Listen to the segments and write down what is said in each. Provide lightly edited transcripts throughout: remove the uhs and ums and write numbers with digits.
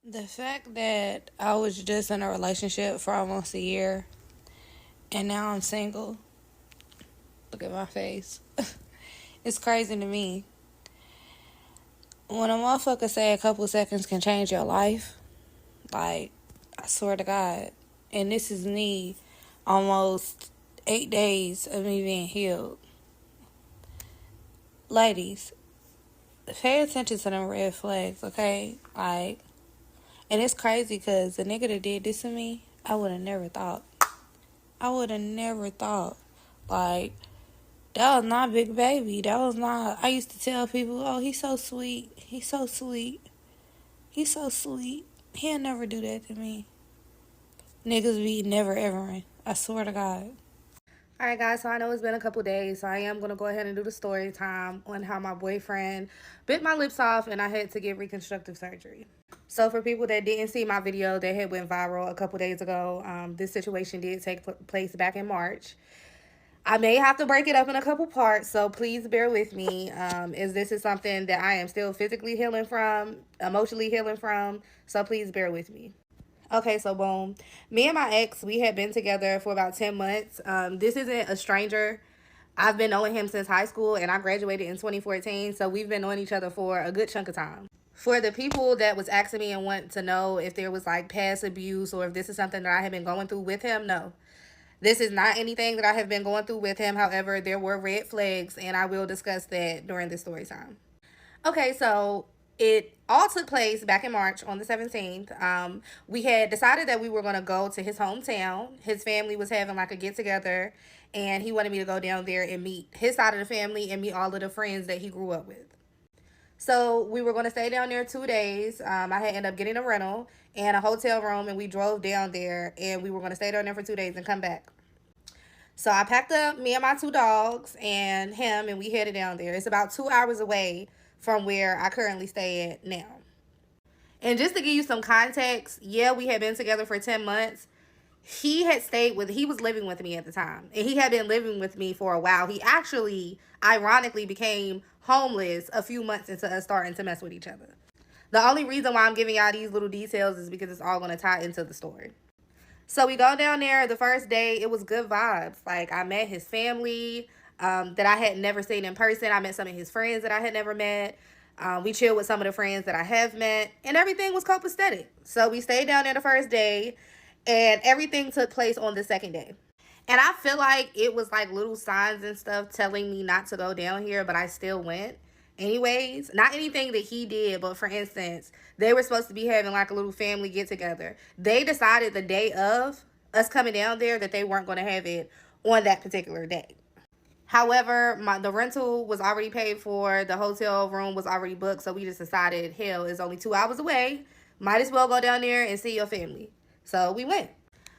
The fact that I was just in a relationship for almost a year and now I'm single, look at my face. It's crazy to me. When a motherfucker say a couple seconds can change your life, like, I swear to God. And this is me almost 8 days of me being healed. Ladies, pay attention to them red flags, okay? Like, and it's crazy because the nigga that did this to me, I would have never thought. I would have never thought. Like, that was not Big Baby. That was not. I used to tell people, oh, he's so sweet. He's so sweet. He's so sweet. He'll never do that to me. Niggas be never evering. I swear to God. Alright, guys, so I know it's been a couple days, so I am going to go ahead and do the story time on how my boyfriend bit my lips off and I had to get reconstructive surgery. So for people that didn't see my video that had went viral a couple days ago, this situation did take place back in March. I may have to break it up in a couple parts, so please bear with me, as this is something that I am still physically healing from, emotionally healing from, so please bear with me. Okay, so boom. Me and my ex, we had been together for about 10 months. This isn't a stranger. I've been knowing him since high school, and I graduated in 2014, so we've been knowing each other for a good chunk of time. For the people that was asking me and want to know if there was like past abuse or if this is something that I have been going through with him, no. This is not anything that I have been going through with him. However, there were red flags, and I will discuss that during this story time. Okay, so it all took place back in March on the 17th. We had decided that we were going to go to his hometown. His family was having like a get together, and he wanted me to go down there and meet his side of the family and meet all of the friends that he grew up with. So we were going to stay down there 2 days. I had ended up getting a rental and a hotel room, and we drove down there, and we were going to stay down there for 2 days and come back. So I packed up me and my two dogs and him, and we headed down there. It's about 2 hours away from where I currently stay at now. And just to give you some context, yeah, we had been together for 10 months. He was living with me at the time, and he had been living with me for a while. He actually, ironically, became homeless a few months into us starting to mess with each other. The only reason why I'm giving y'all these little details is because it's all going to tie into the story. So we go down there the first day. It was good vibes. Like, I met his family that I had never seen in person. I met some of his friends that I had never met. We chilled with some of the friends that I have met, and everything was copacetic. So we stayed down there the first day, and everything took place on the second day. And I feel like it was like little signs and stuff telling me not to go down here, but I still went. Anyways, not anything that he did, but for instance, they were supposed to be having like a little family get together. They decided the day of us coming down there that they weren't going to have it on that particular day. However, the rental was already paid for. The hotel room was already booked. So we just decided, hell, it's only 2 hours away. Might as well go down there and see your family. So we went.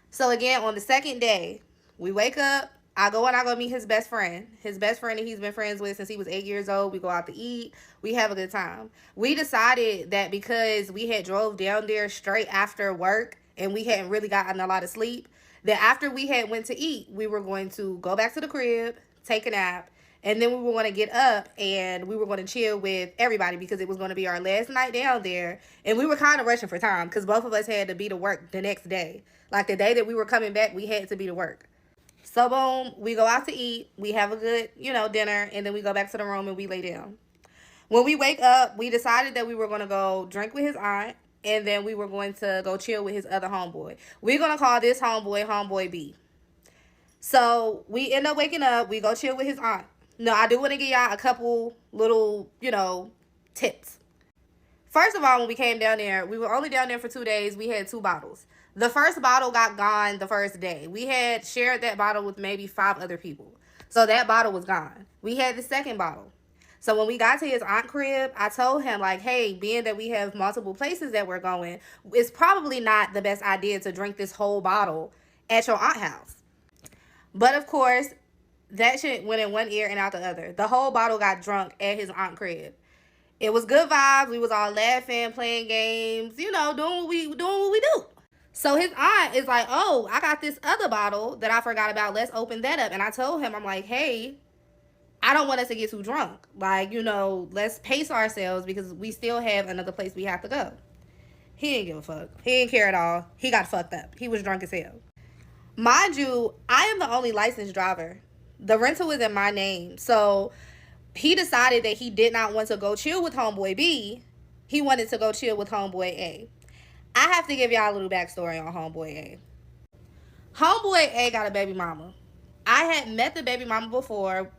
So again, on the second day, we wake up. I go meet his best friend. His best friend that he's been friends with since he was 8 years old. We go out to eat. We have a good time. We decided that because we had drove down there straight after work and we hadn't really gotten a lot of sleep, that after we had went to eat, we were going to go back to the crib, take a nap, and then we were going to get up and we were going to chill with everybody because it was going to be our last night down there. And we were kind of rushing for time because both of us had to be to work the next day. Like the day that we were coming back, we had to be to work. So boom, we go out to eat, we have a good, dinner, and then we go back to the room and we lay down. When we wake up, we decided that we were going to go drink with his aunt, and then we were going to go chill with his other homeboy. We're going to call this homeboy B. So we end up waking up, we go chill with his aunt. No, I do want to give y'all a couple little, tips. First of all, when we came down there, we were only down there for 2 days. We had 2 bottles. The first bottle got gone the first day. We had shared that bottle with maybe 5 other people. So that bottle was gone. We had the second bottle. So when we got to his aunt crib, I told him, like, hey, being that we have multiple places that we're going, it's probably not the best idea to drink this whole bottle at your aunt house. But of course, that shit went in one ear and out the other. The whole bottle got drunk at his aunt crib. It was good vibes. We was all laughing, playing games, doing what we do. So his aunt is like, oh, I got this other bottle that I forgot about. Let's open that up. And I told him, I'm like, hey, I don't want us to get too drunk. Like, let's pace ourselves because we still have another place we have to go. He didn't give a fuck. He didn't care at all. He got fucked up. He was drunk as hell. Mind you, I am the only licensed driver. The rental is in my name. So he decided that he did not want to go chill with homeboy B. He wanted to go chill with homeboy A. I have to give y'all a little backstory on homeboy A. Homeboy A got a baby mama. I had met the baby mama before.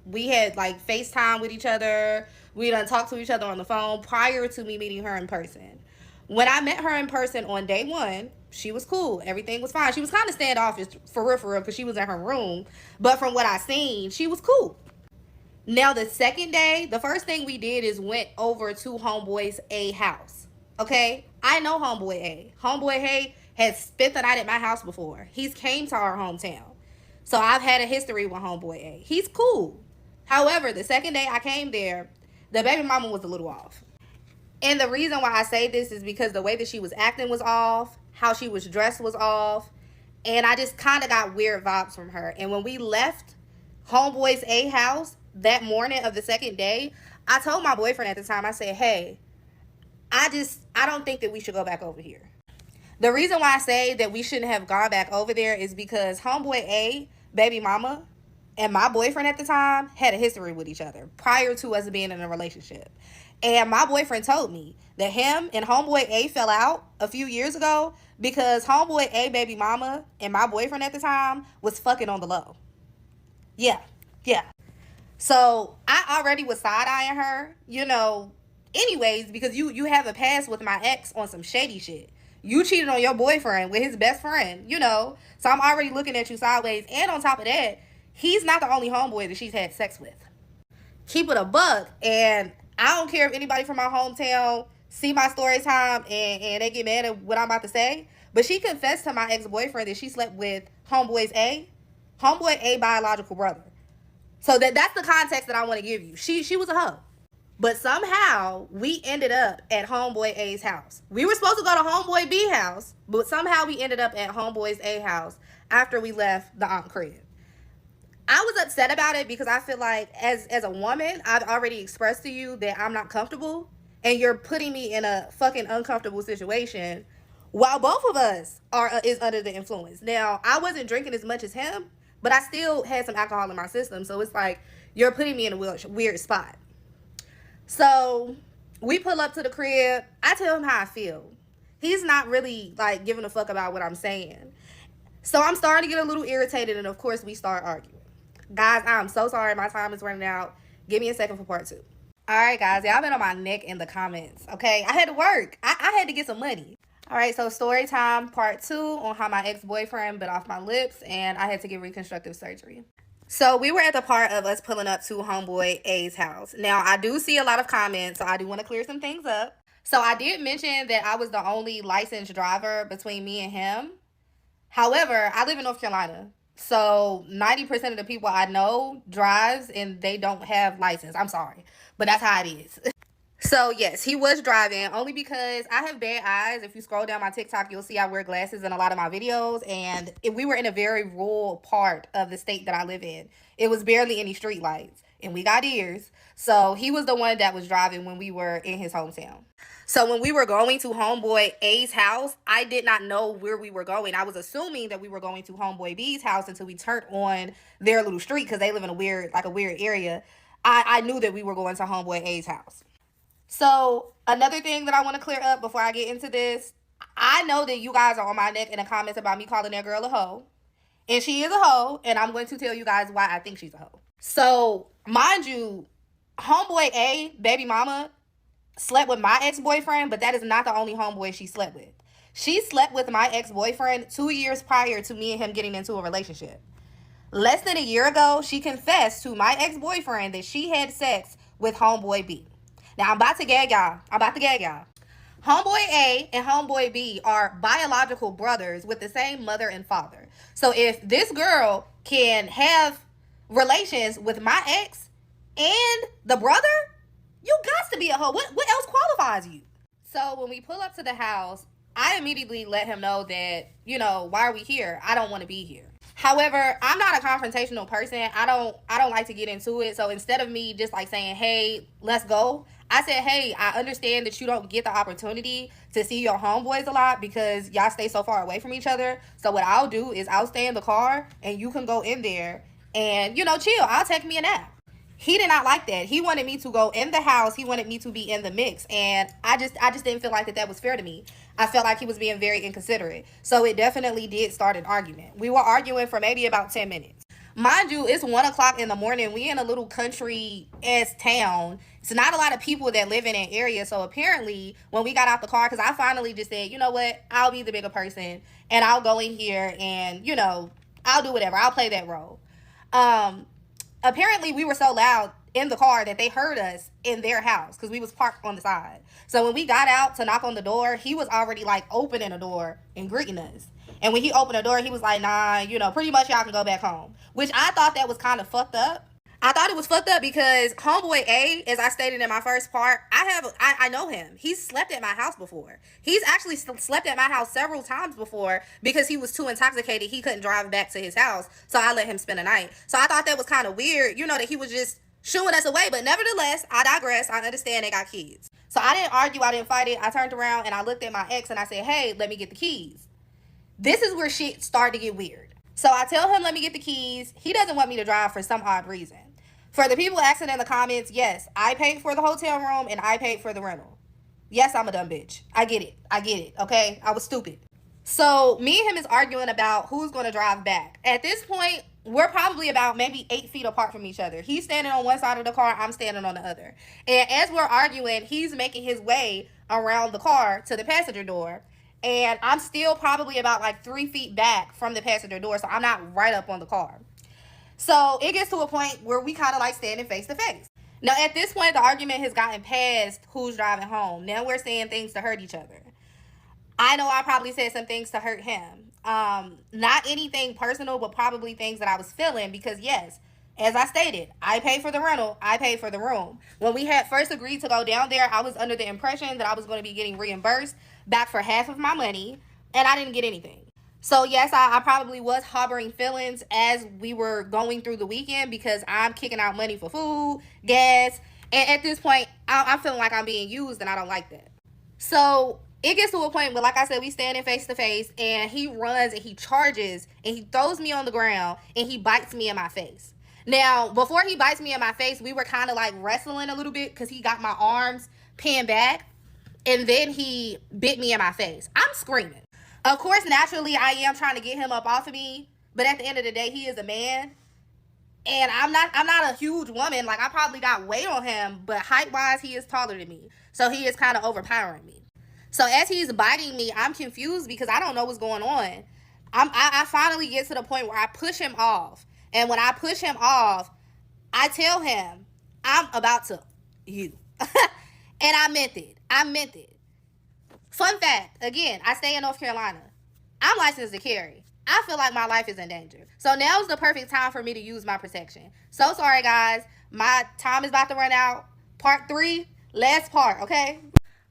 We had like FaceTime with each other. We done talked to each other on the phone prior to me meeting her in person. When I met her in person on day one, she was cool. Everything was fine. She was kind of standoffish for real, because she was in her room. But from what I seen, she was cool. Now, the second day, the first thing we did is went over to homeboy's A house. Okay? I know homeboy A. Homeboy A has spent the night at my house before. He's came to our hometown. So I've had a history with homeboy A. He's cool. However, the second day I came there, the baby mama was a little off. And the reason why I say this is because the way that she was acting was off, how she was dressed was off, and I just kind of got weird vibes from her. And when we left homeboy's A house that morning of the second day, I told my boyfriend at the time, I said, hey, I don't think that we should go back over here. The reason why I say that we shouldn't have gone back over there is because homeboy A, baby mama, and my boyfriend at the time had a history with each other prior to us being in a relationship. And my boyfriend told me that him and homeboy A fell out a few years ago because homeboy A, baby mama, and my boyfriend at the time was fucking on the low. Yeah. So I already was side-eyeing her, anyways, because you have a past with my ex on some shady shit. You cheated on your boyfriend with his best friend, So I'm already looking at you sideways. And on top of that, he's not the only homeboy that she's had sex with. Keep it a buck. And I don't care if anybody from my hometown see my story time and they get mad at what I'm about to say. But she confessed to my ex-boyfriend that she slept with homeboy A biological brother. So that's the context that I want to give you. She was a hoe. But somehow we ended up at homeboy A's house. We were supposed to go to homeboy B house, but somehow we ended up at homeboy's A house after we left the aunt crib. I was upset about it because I feel like as a woman, I've already expressed to you that I'm not comfortable, and you're putting me in a fucking uncomfortable situation while both of us is under the influence. Now, I wasn't drinking as much as him, but I still had some alcohol in my system, so it's like you're putting me in a weird spot. So we pull up to the crib. I tell him how I feel. He's not really like giving a fuck about what I'm saying. So I'm starting to get a little irritated, and of course we start arguing. Guys, I'm so sorry. My time is running out. Give me a second for part 2. All right, guys. Y'all been on my neck in the comments, okay? I had to work. I had to get some money. All right, so story time part 2 on how my ex-boyfriend bit off my lips and I had to get reconstructive surgery. So we were at the part of us pulling up to homeboy A's house. Now, I do see a lot of comments, so I do want to clear some things up. So I did mention that I was the only licensed driver between me and him. However, I live in North Carolina. So 90% of the people I know drives and they don't have license. I'm sorry, but that's how it is. So yes, he was driving only because I have bad eyes. If you scroll down my TikTok, you'll see I wear glasses in a lot of my videos. And we were in a very rural part of the state that I live in. It was barely any street lights and we got ears. So he was the one that was driving when we were in his hometown. So when we were going to homeboy A's house, I did not know where we were going. I was assuming that we were going to homeboy B's house until we turned on their little street because they live in a weird area. I knew that we were going to homeboy A's house. So another thing that I want to clear up before I get into this, I know that you guys are on my neck in the comments about me calling that girl a hoe. And she is a hoe, and I'm going to tell you guys why I think she's a hoe. So, mind you, homeboy A, baby mama, slept with my ex-boyfriend, but that is not the only homeboy she slept with. She slept with my ex-boyfriend 2 years prior to me and him getting into a relationship. Less than a year ago, she confessed to my ex-boyfriend that she had sex with homeboy B. Now, I'm about to gag y'all. Homeboy A and homeboy B are biological brothers with the same mother and father. So if this girl can have relations with my ex and the brother, you got to be a hoe. What else qualifies you? So when we pull up to the house, I immediately let him know that, why are we here? I don't want to be here. However, I'm not a confrontational person. I don't like to get into it. So instead of me just like saying, "Hey, let's go," I said, "Hey, I understand that you don't get the opportunity to see your homeboys a lot because y'all stay so far away from each other. So what I'll do is I'll stay in the car and you can go in there and chill. I'll take me a nap." He did not like that. He wanted me to go in the house. He wanted me to be in the mix, and I just didn't feel like that was fair to me. I felt like he was being very inconsiderate. So it definitely did start an argument. We were arguing for maybe about 10 minutes. Mind you, it's 1 o'clock in the morning. We in a little country ass town. It's not a lot of people that live in that area. So apparently, when we got out the car, because I finally just said, you know what, I'll be the bigger person, and I'll go in here, and I'll do whatever. I'll play that role. Um, Apparently we were so loud in the car that they heard us in their house because we was parked on the side. So when we got out to knock on the door, he was already like opening the door and greeting us. And when he opened the door, he was like, "Nah, pretty much y'all can go back home." Which I thought that was kind of fucked up. I thought it was fucked up because homeboy A, as I stated in my first part, I know him. He's slept at my house before. He's actually slept at my house several times before because he was too intoxicated. He couldn't drive back to his house, so I let him spend the night. So I thought that was kind of weird, that he was just shooing us away. But nevertheless, I digress. I understand they got kids. So I didn't argue. I didn't fight it. I turned around and I looked at my ex and I said, "Hey, let me get the keys." This is where shit started to get weird. So I tell him, "Let me get the keys." He doesn't want me to drive for some odd reason. For the people asking in the comments, yes, I paid for the hotel room and I paid for the rental. Yes, I'm a dumb bitch. I get it. I get it. Okay? I was stupid. So me and him is arguing about who's going to drive back. At this point, we're probably about maybe 8 feet apart from each other. He's standing on one side of the car. I'm standing on the other. And as we're arguing, he's making his way around the car to the passenger door. And I'm still probably about like 3 feet back from the passenger door. So I'm not right up on the car. So it gets to a point where we kind of like standing face to face. Now, at this point, the argument has gotten past who's driving home. Now we're saying things to hurt each other. I know I probably said some things to hurt him. Not anything personal, but probably things that I was feeling because, yes, as I stated, I paid for the rental. I paid for the room. When we had first agreed to go down there, I was under the impression that I was going to be getting reimbursed back for half of my money, and I didn't get anything. So yes, I probably was harboring feelings as we were going through the weekend because I'm kicking out money for food, gas, and at this point, I'm feeling like I'm being used, and I don't like that. So it gets to a point where, like I said, we standing face to face, and he runs and he charges and he throws me on the ground and he bites me in my face. Now, before he bites me in my face, we were kind of like wrestling a little bit because he got my arms pinned back, and then he bit me in my face. I'm screaming. Of course, naturally, I am trying to get him up off of me, but at the end of the day, he is a man, and I'm not a huge woman. Like, I probably got weight on him, but height wise, he is taller than me, so he is kind of overpowering me. So as he's biting me, I'm confused because I don't know what's going on. I finally get to the point where I push him off, and when I push him off, I tell him I'm about to you, and I meant it. I meant it. Fun fact, again, I stay in North Carolina. I'm licensed to carry. I feel like my life is in danger. So now's the perfect time for me to use my protection. So sorry, guys. My time is about to run out. Part 3, last part, okay?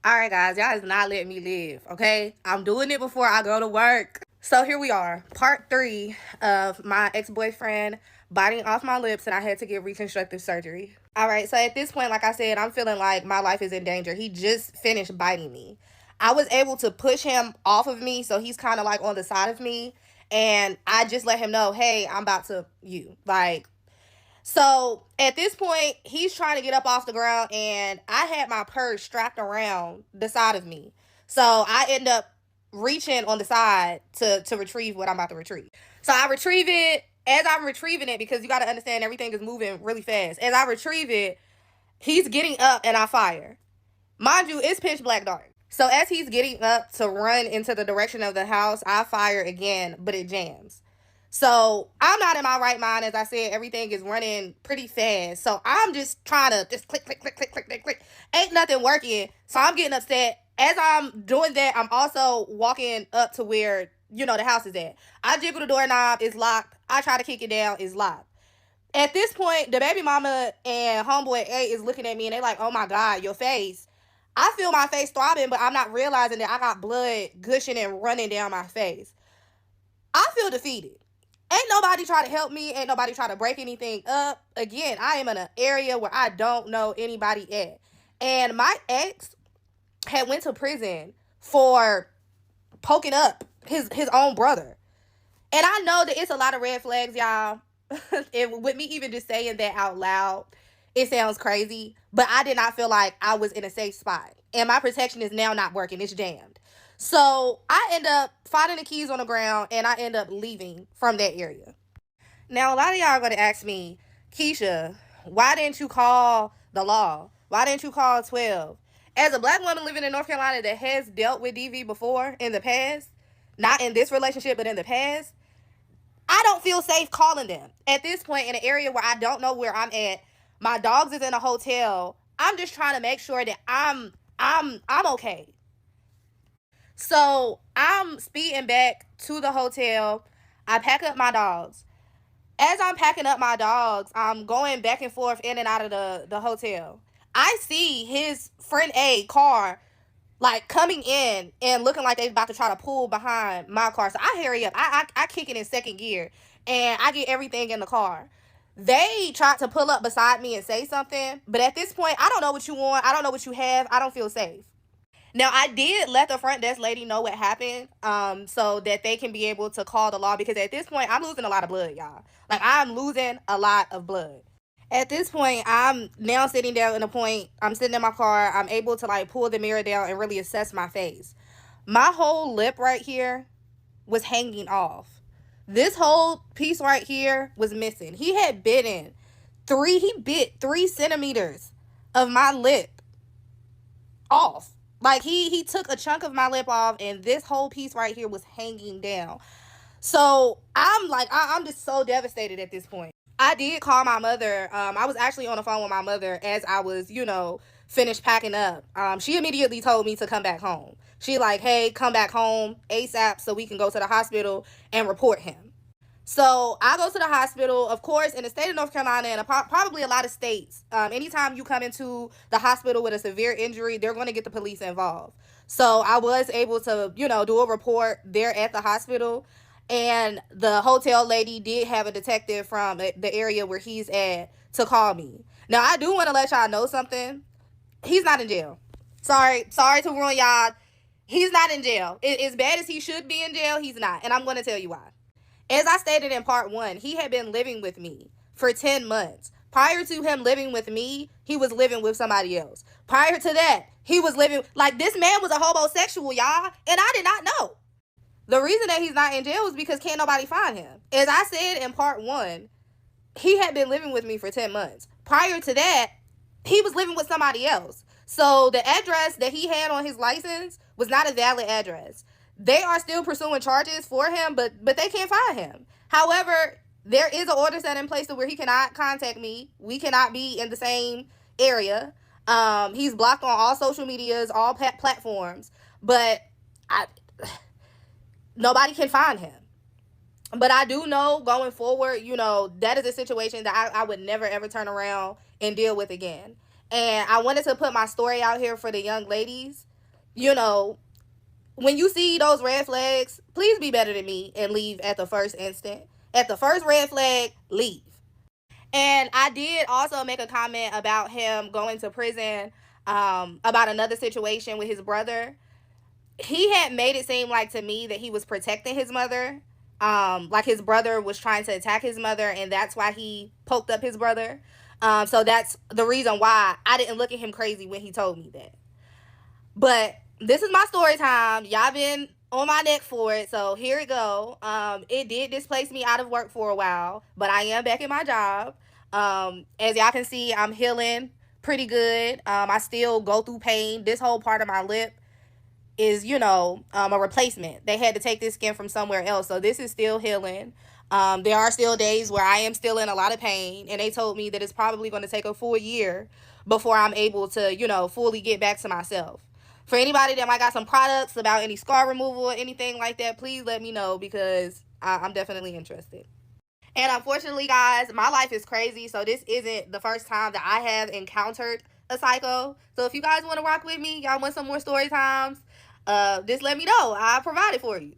All right, guys. Y'all is not letting me live, okay? I'm doing it before I go to work. So here we are. Part 3 of my ex-boyfriend biting off my lips, and I had to get reconstructive surgery. All right, so at this point, like I said, I'm feeling like my life is in danger. He just finished biting me. I was able to push him off of me, so he's kind of like on the side of me, and I just let him know, "Hey, I'm about to you." Like, so at this point, he's trying to get up off the ground, and I had my purse strapped around the side of me. So I end up reaching on the side to retrieve what I'm about to retrieve. So I retrieve it. As I'm retrieving it, because you got to understand everything is moving really fast. As I retrieve it, he's getting up and I fire. Mind you, it's pitch black dark. So as he's getting up to run into the direction of the house, I fire again, but it jams. So I'm not in my right mind. As I said, everything is running pretty fast. So I'm just trying to just click, click, click, click, click, click, click. Ain't nothing working. So I'm getting upset. As I'm doing that, I'm also walking up to where, the house is at. I jiggle the doorknob, it's locked. I try to kick it down, it's locked. At this point, the baby mama and homeboy A is looking at me and they like, "Oh my God, your face." I feel my face throbbing, but I'm not realizing that I got blood gushing and running down my face. I feel defeated. Ain't nobody try to help me. Ain't nobody try to break anything up. Again, I am in an area where I don't know anybody at. And my ex had went to prison for poking up his own brother. And I know that it's a lot of red flags, y'all. And with me even just saying that out loud, it sounds crazy. But I did not feel like I was in a safe spot. And my protection is now not working. It's jammed. So I end up finding the keys on the ground and I end up leaving from that area. Now, a lot of y'all are going to ask me, Keisha, why didn't you call the law? Why didn't you call 12? As a black woman living in North Carolina that has dealt with DV before in the past, not in this relationship, but in the past, I don't feel safe calling them. At this point, in an area where I don't know where I'm at, my dogs is in a hotel. I'm just trying to make sure that I'm okay. So I'm speeding back to the hotel. I pack up my dogs. As I'm packing up my dogs, I'm going back and forth in and out of the hotel. I see his friend A car like coming in and looking like they about to try to pull behind my car. So I hurry up. I kick it in second gear and I get everything in the car. They tried to pull up beside me and say something, but at this point, I don't know what you want. I don't know what you have. I don't feel safe. Now, I did let the front desk lady know what happened, so that they can be able to call the law, because at this point, I'm losing a lot of blood, y'all. Like, I'm losing a lot of blood. At this point, I'm now sitting down in a point, I'm sitting in my car, I'm able to, like, pull the mirror down and really assess my face. My whole lip right here was hanging off. This whole piece right here was missing. He bit 3 centimeters of my lip off. Like, he took a chunk of my lip off, and this whole piece right here was hanging down. So I'm like, I'm just so devastated at this point. I did call my mother. I was actually on the phone with my mother as I was, finished packing up. She immediately told me to come back home. She like, hey, come back home ASAP so we can go to the hospital and report him. So I go to the hospital. Of course, in the state of North Carolina and probably a lot of states, anytime you come into the hospital with a severe injury, they're going to get the police involved. So I was able to, do a report there at the hospital. And the hotel lady did have a detective from the area where he's at to call me. Now, I do want to let y'all know something. He's not in jail. Sorry to ruin y'all. He's not in jail. As bad as he should be in jail, he's not. And I'm going to tell you why. As I stated in part 1, he had been living with me for 10 months. Prior to him living with me, he was living with somebody else. Prior to that, he was living, like, this man was a homosexual, y'all, and I did not know. The reason that he's not in jail is because can't nobody find him. As I said in part 1, he had been living with me for 10 months. Prior to that, he was living with somebody else. So the address that he had on his license was not a valid address. They are still pursuing charges for him, but they can't find him. However, there is an order set in place to where he cannot contact me. We cannot be in the same area. He's blocked on all social medias, all platforms, but nobody can find him. But I do know going forward, that is a situation that I would never, ever turn around and deal with again. And I wanted to put my story out here for the young ladies. When you see those red flags, please be better than me and leave at the first instant. At the first red flag, leave. And I did also make a comment about him going to prison, about another situation with his brother. He had made it seem like to me that he was protecting his mother. Like his brother was trying to attack his mother, and that's why he poked up his brother. So that's the reason why I didn't look at him crazy when he told me that. But this is my story time. Y'all been on my neck for it, so here it go. It did displace me out of work for a while, but I am back in my job. As y'all can see, I'm healing pretty good. I still go through pain. This whole part of my lip is, a replacement. They had to take this skin from somewhere else, so this is still healing. There are still days where I am still in a lot of pain, and they told me that it's probably going to take a full year before I'm able to, fully get back to myself. For anybody that might got some products about any scar removal or anything like that, please let me know, because I'm definitely interested. And unfortunately, guys, my life is crazy, so this isn't the first time that I have encountered a psycho. So if you guys want to rock with me, y'all want some more story times, just let me know. I'll provide it for you.